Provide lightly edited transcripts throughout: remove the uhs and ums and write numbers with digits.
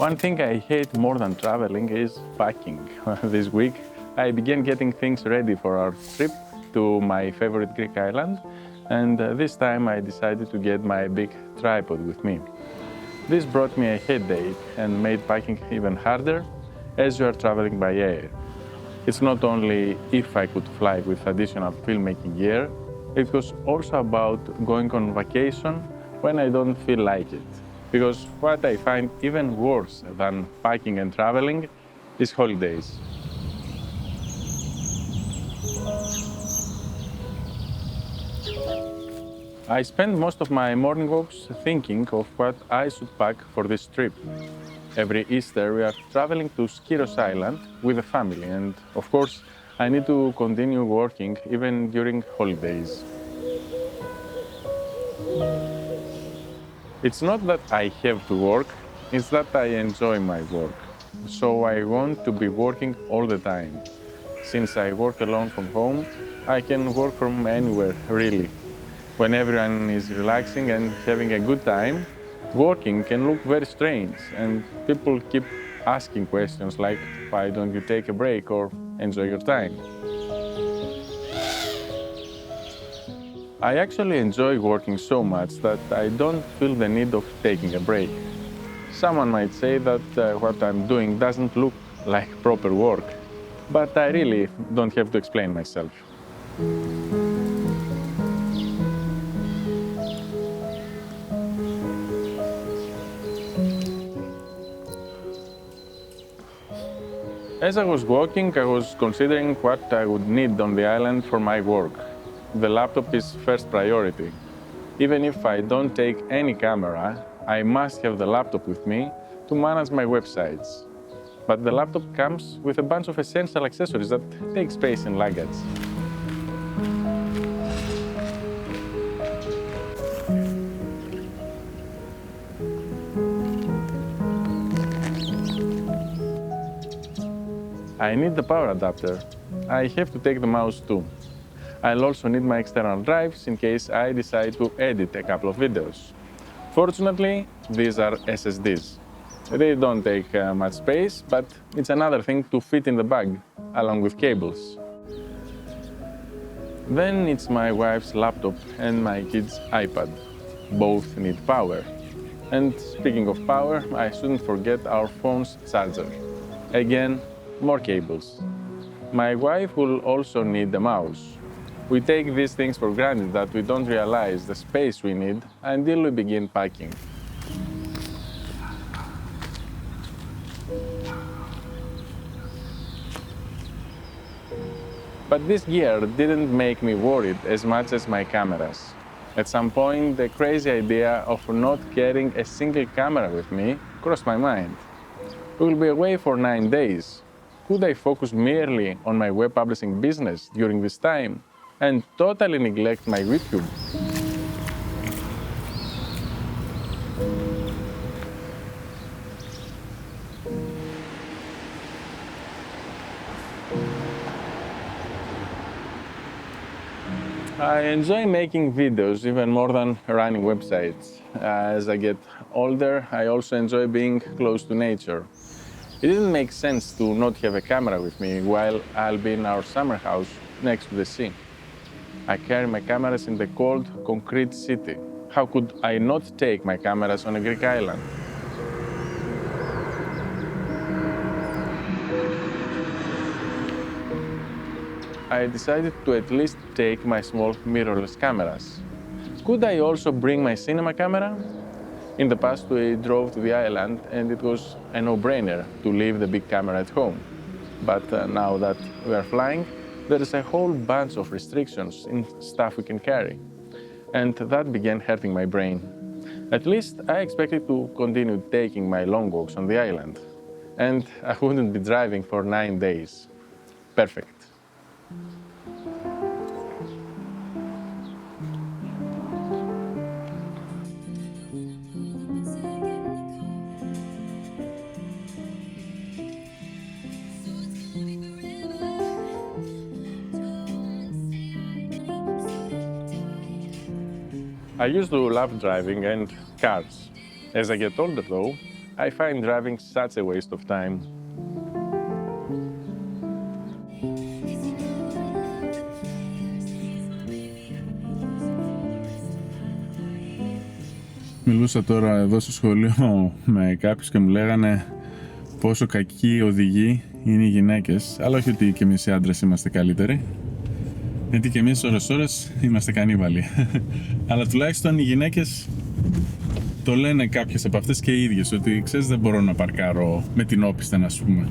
One thing I hate more than traveling is packing. This week, I began getting things ready for our trip to my favorite Greek island, and this time I decided to get my big tripod with me. This brought me a headache and made packing even harder as you are traveling by air. It's not only if I could fly with additional filmmaking gear, it was also about going on vacation when I don't feel like it. Because what I find even worse than packing and traveling is holidays. I spend most of my morning walks thinking of what I should pack for this trip. Every Easter we are traveling to Skiros Island with the family, and of course I need to continue working even during holidays. It's not that I have to work, it's that I enjoy my work. So I want to be working all the time. Since I work alone from home, I can work from anywhere, really. When everyone is relaxing and having a good time, working can look very strange, and people keep asking questions like, why don't you take a break or enjoy your time? I actually enjoy working so much that I don't feel the need of taking a break. Someone might say that what I'm doing doesn't look like proper work, but I really don't have to explain myself. As I was walking, I was considering what I would need on the island for my work. The laptop is first priority. Even if I don't take any camera, I must have the laptop with me to manage my websites. But the laptop comes with a bunch of essential accessories that take space in luggage. I need the power adapter. I have to take the mouse too. I'll also need my external drives in case I decide to edit a couple of videos. Fortunately, these are SSDs. They don't take much space, but it's another thing to fit in the bag, along with cables. Then it's my wife's laptop and my kid's iPad. Both need power. And speaking of power, I shouldn't forget our phone's charger. Again, more cables. My wife will also need a mouse. We take these things for granted that we don't realize the space we need until we begin packing. But this gear didn't make me worried as much as my cameras. At some point, the crazy idea of not carrying a single camera with me crossed my mind. We will be away for 9 days. Could I focus merely on my web publishing business during this time and totally neglect my YouTube? I enjoy making videos even more than running websites. As I get older, I also enjoy being close to nature. It didn't make sense to not have a camera with me while I'll be in our summer house next to the sea. I carry my cameras in the cold, concrete city. How could I not take my cameras on a Greek island? I decided to at least take my small mirrorless cameras. Could I also bring my cinema camera? In the past, we drove to the island and it was a no-brainer to leave the big camera at home. But now that we are flying, there is a whole bunch of restrictions in stuff we can carry. And that began hurting my brain. At least I expected to continue taking my long walks on the island. And I wouldn't be driving for 9 days. Perfect. I used to love driving and cars. As I get older though, I find driving such a waste of time. Μιλούσα τώρα εδώ στο σχολείο με κάποιους και μου λέγανε πόσο κακοί οδηγοί είναι οι γυναίκες, αλλά όχι ότι και εμείς οι άντρες είμαστε καλύτεροι, γιατί και εμείς ώρες είμαστε κανίβαλοι. Αλλά τουλάχιστον οι γυναίκες το λένε κάποιες από αυτές και οι ίδιες, ότι ξέρεις δεν μπορώ να παρκάρω με την όπισθεν, ας πούμε.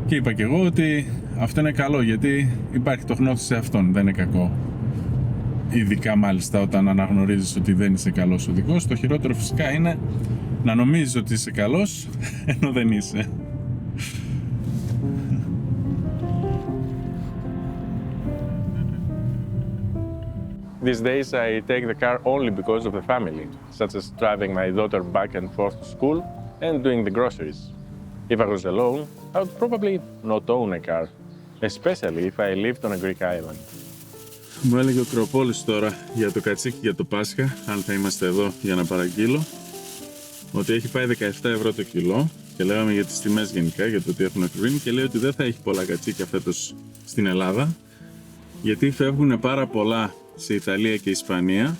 Και είπα και εγώ ότι αυτό είναι καλό, γιατί υπάρχει το γνώθι σε αυτόν, δεν είναι κακό. Ειδικά μάλιστα όταν αναγνωρίζεις ότι δεν είσαι καλός οδηγός. Το χειρότερο φυσικά είναι να νομίζεις ότι είσαι καλός ενώ δεν είσαι. These days I take the car only because of the family, such as driving my daughter back and forth to school and doing the groceries. If I was alone, I would probably not own a car, especially if I lived on a Greek island. Μου έλεγε ο Κροπόλης τώρα για το κατσίκι για το Πάσχα, αν θα είμαστε εδώ για να παραγγείλω, ότι έχει πάει 17 ευρώ το κιλό και λέγαμε για τις τιμές γενικά, για το ότι έχουν ακριβήνει, και λέει ότι δεν θα έχει πολλά κατσίκια φέτος στην Ελλάδα, γιατί φεύγουν πάρα πολλά σε Ιταλία και Ισπανία,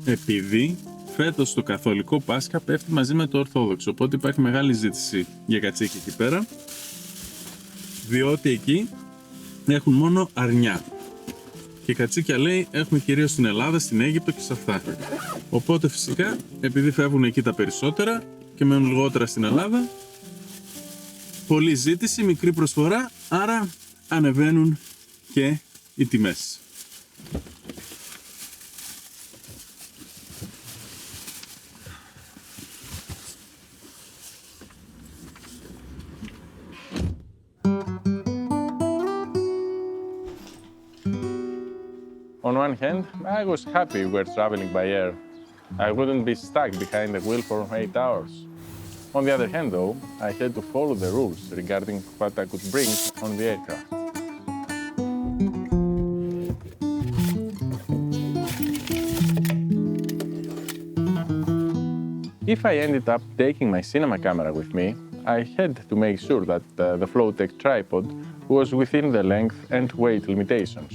επειδή φέτος το καθολικό Πάσχα πέφτει μαζί με το Ορθόδοξο, οπότε υπάρχει μεγάλη ζήτηση για κατσίκι εκεί πέρα, διότι εκεί έχουν μόνο αρνιά. Και κατσίκια λέει έχουμε κυρίως στην Ελλάδα, στην Αίγυπτο και σε αυτά. Οπότε φυσικά επειδή φεύγουν εκεί τα περισσότερα και μένουν λιγότερα στην Ελλάδα, πολλή ζήτηση, μικρή προσφορά, άρα ανεβαίνουν και οι τιμές. On one hand, I was happy we're traveling by air. I wouldn't be stuck behind the wheel for 8 hours. On the other hand, though, I had to follow the rules regarding what I could bring on the aircraft. If I ended up taking my cinema camera with me, I had to make sure that the Flowtech tripod was within the length and weight limitations.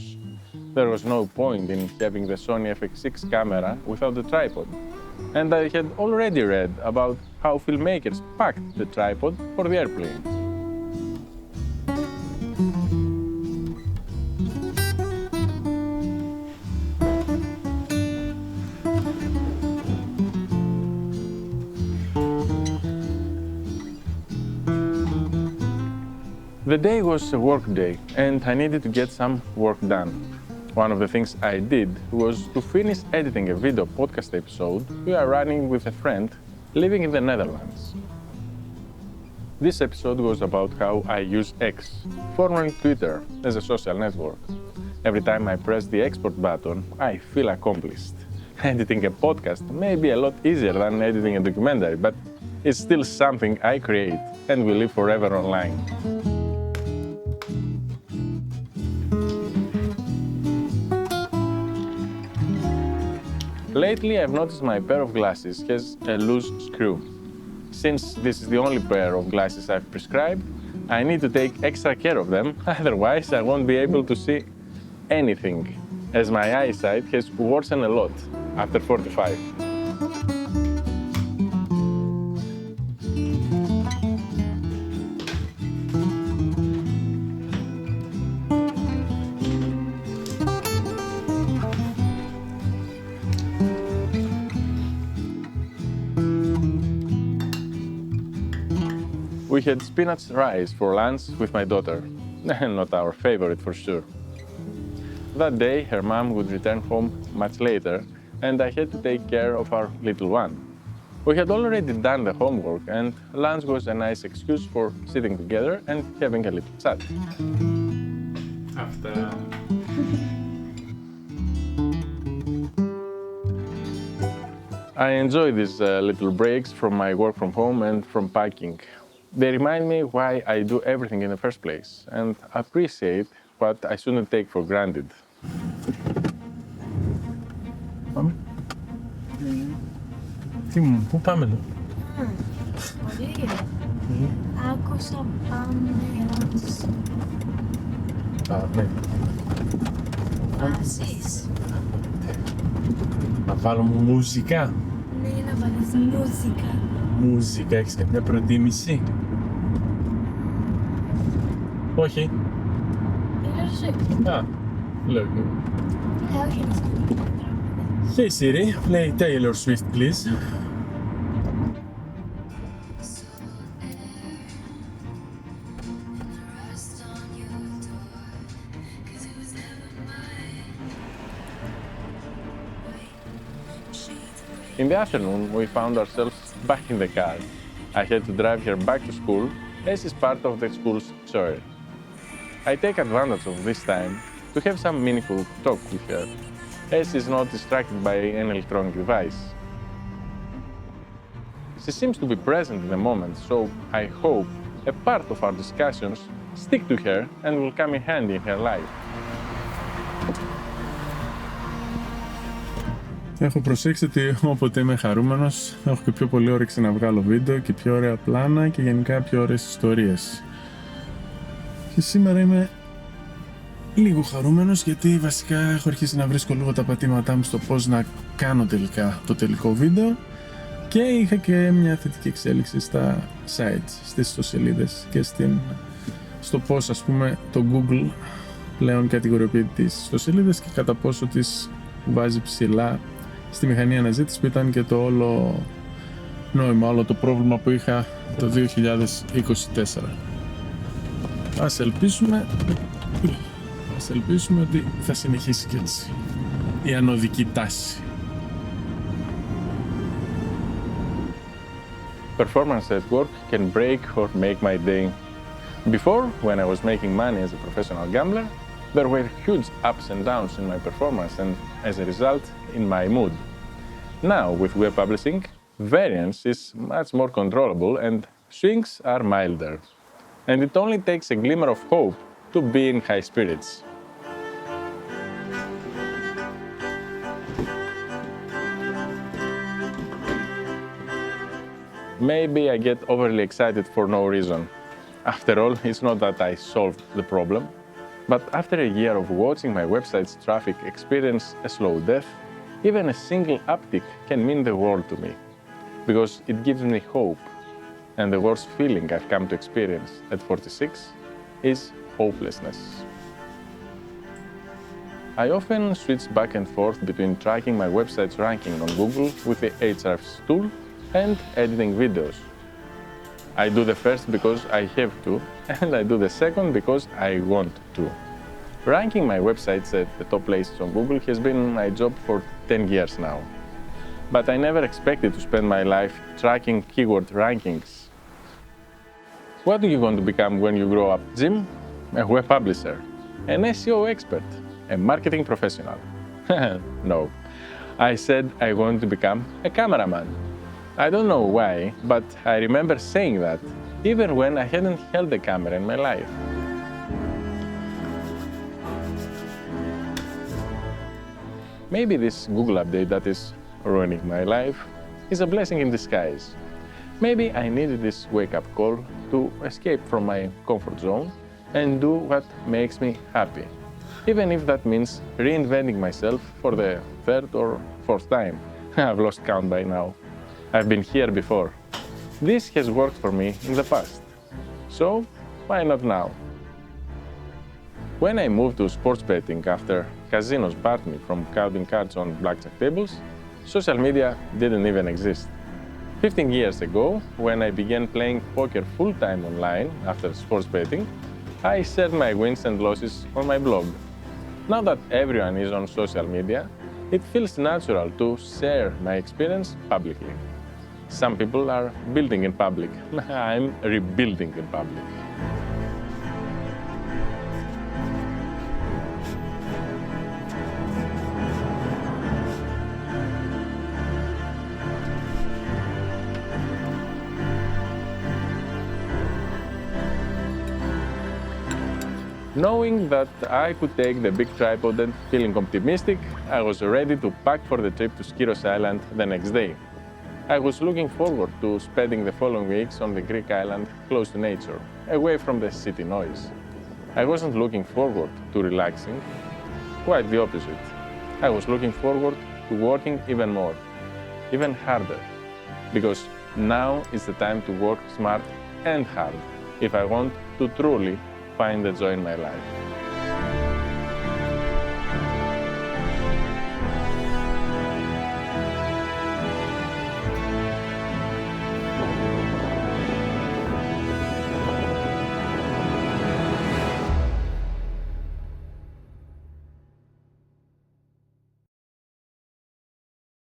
There was no point in having the Sony FX6 camera without the tripod, and I had already read about how filmmakers packed the tripod for the airplane. The day was a work day, and I needed to get some work done. One of the things I did was to finish editing a video podcast episode we are running with a friend living in the Netherlands. This episode was about how I use X, formerly Twitter, as a social network. Every time I press the export button, I feel accomplished. Editing a podcast may be a lot easier than editing a documentary, but it's still something I create and will live forever online. Lately, I've noticed my pair of glasses has a loose screw. Since this is the only pair of glasses I've prescribed, I need to take extra care of them, otherwise I won't be able to see anything, as my eyesight has worsened a lot after 45. We had spinach rice for lunch with my daughter, not our favorite for sure. That day, her mom would return home much later, and I had to take care of our little one. We had already done the homework, and lunch was a nice excuse for sitting together and having a little chat. Αυτά. I enjoy these little breaks from my work from home and from packing. They remind me why I do everything in the first place and appreciate what I shouldn't take for granted. Πάμε. Τι μου, πού πάμε εδώ? πολύ. Άκουσα πάμε Πάμε. βάζεις. Να βάλω μουσικά. Ναι, να βάλεις μουσικά. Μουσικά, έχεις καμιά προτίμηση? Όχι. Taylor Swift. Α, λέω και εγώ. Όχι, είναι σκηνικό. Hey Siri, play Taylor Swift, please. In the afternoon, we found ourselves back in the car. I had to drive her back to school, as is part of the school's chore. I take advantage of this time to have some meaningful talk with her, as she's not distracted by an electronic device. She seems to be present in the moment, so I hope a part of our discussions stick to her and will come in handy in her life. Έχω προσέξει ότι όποτε είμαι χαρούμενος έχω και πιο πολύ όρεξη να βγάλω βίντεο και πιο ωραία πλάνα και γενικά πιο ωραίες ιστορίες. Και σήμερα είμαι λίγο χαρούμενος γιατί βασικά έχω αρχίσει να βρίσκω λίγο τα πατήματά μου στο πώς να κάνω τελικά το τελικό βίντεο και είχα και μια θετική εξέλιξη στα sites, στις ιστοσελίδες και στο πώς ας πούμε το Google πλέον κατηγοριοποιεί τις ιστοσελίδες και κατά πόσο τις βάζει ψηλά στη μηχανή αναζήτηση που ήταν και το όλο νόημα, όλο το πρόβλημα που είχα το 2024. Ας ελπίσουμε ότι θα συνεχίσει και έτσι η ανωδική τάση. Performance at work can break or make my day. Before, when I was making money as a professional gambler, there were huge ups and downs in my performance and, as a result, in my mood. Now, with web publishing, variance is much more controllable and swings are milder. And it only takes a glimmer of hope to be in high spirits. Maybe I get overly excited for no reason. After all, it's not that I solved the problem, but after a year of watching my website's traffic experience a slow death, even a single uptick can mean the world to me, because it gives me hope, and the worst feeling I've come to experience at 46 is hopelessness. I often switch back and forth between tracking my website's ranking on Google with the Ahrefs tool and editing videos. I do the first because I have to, and I do the second because I want to. Ranking my websites at the top places on Google has been my job for 10 years now. But I never expected to spend my life tracking keyword rankings. What do you want to become when you grow up, Jim? A web publisher, an SEO expert, a marketing professional. No, I said I want to become a cameraman. I don't know why, but I remember saying that even when I hadn't held a camera in my life. Maybe this Google update that is ruining my life is a blessing in disguise. Maybe I needed this wake-up call to escape from my comfort zone and do what makes me happy, even if that means reinventing myself for the third or fourth time. I've lost count by now. I've been here before. This has worked for me in the past. So, why not now? When I moved to sports betting after casinos barred me from counting cards on blackjack tables, social media didn't even exist. 15 years ago, when I began playing poker full-time online after sports betting, I shared my wins and losses on my blog. Now that everyone is on social media, it feels natural to share my experience publicly. Some people are building in public. I'm rebuilding in public. Knowing that I could take the big tripod and feeling optimistic, I was ready to pack for the trip to Skiros Island the next day. I was looking forward to spending the following weeks on the Greek island close to nature, away from the city noise. I wasn't looking forward to relaxing, quite the opposite. I was looking forward to working even more, even harder, because now is the time to work smart and hard if I want to truly find the joy in my life.